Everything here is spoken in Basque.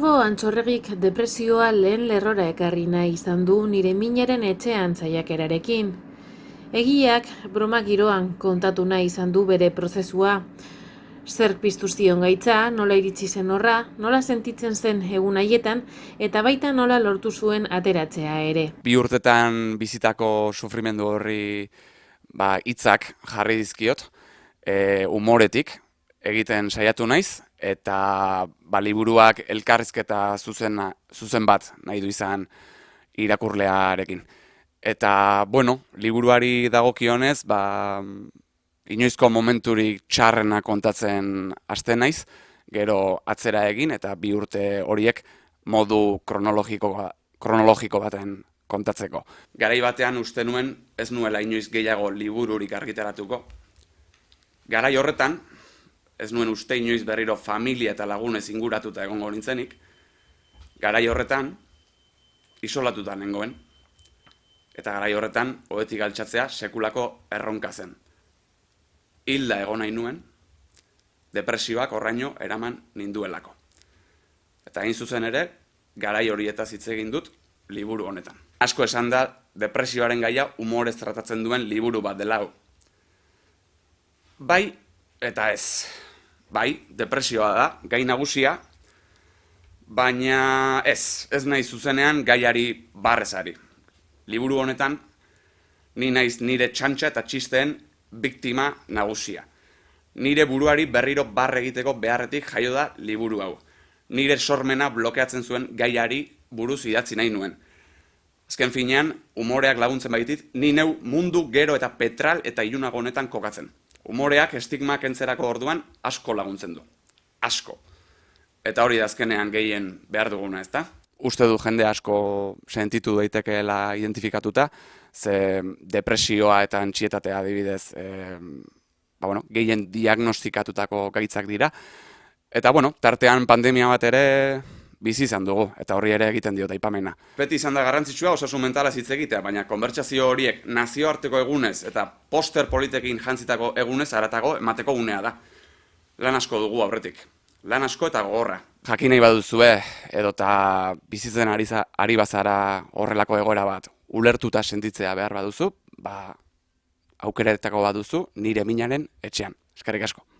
Inigo Antxorregik depresioa lehen lerrora ekarri nahi izan du nire minaren etxean saiakerarekin. Egiak broma giroan kontatu nahi izan du bere prozesua. Zerk piztu zion gaitza, nola iritsi zen horra, nola sentitzen zen egun haietan, eta baita nola lortu zuen ateratzea ere. Bi urtetan bizitako sufrimendu horri hitzak jarri dizkiot, umoretik egiten saiatu naiz, eta liburuak elkarrizketa zuzen bat nahi du izan irakurlearekin. Eta, liburuari dagokionez, inoizko momenturik txarrena kontatzen hasten naiz, gero atzera egin eta bi urte horiek modu kronologiko baten kontatzeko. Garai batean uste nuen ez nuela inoiz gehiago libururik argitaratuko. Garai horretan, ez nuen uste inoiz berriro familia eta lagunez inguratuta egongo nintzenik. Garai horretan, isolatuta nengoen. Eta garai horretan, ohetik altxatzea sekulako erronka zen. Hilda egon nahi nuen, depresioak horraino eraman ninduelako. Eta hain zuzen ere, garai horietaz hitz egin dut liburu honetan. Asko esan da, depresioaren gaia humorez tratatzen duen liburu bat dela hau. Bai eta ez. Bai, depresioa da, gai nagusia, baina ez nahi zuzenean gaiari barrezari. Liburu honetan, ni naiz nire txantxa eta txisteen biktima nagusia. Nire buruari berriro barre egiteko beharretik jaio da liburu hau. Nire sormena blokeatzen zuen gaiari buruz idatzi nahi nuen. Azken finean, umoreak laguntzen baitit, ni neu mundu gero eta petral eta ilunago honetan kokatzen. Umoreak estigma kentzerako orduan asko laguntzen du. Asko. Eta hori da azkenean gehien behar duguna, ezta? Uste du jende asko sentitu daitekeela identifikatuta, ze depresioa eta antsietatea adibidez gehien diagnostikatutako gaitzak dira. Eta tartean pandemia bat ere bizi izan dugu, eta horri ere egiten diot aipamena. Beti izan da garrantzitsua osasun mentalaz hitz egitea, baina konbertsazio horiek nazioarteko egunez eta poster politekin jantzitako egunez haratago emateko unea da. Lan asko dugu aurretik. Lan asko eta gogorra. Jakin nahi baduzue, edota bizitzen ari bazara horrelako egoera bat ulertuta sentitzea behar baduzu, aukeretako baduzu nire minaren etxean. Eskerrik asko.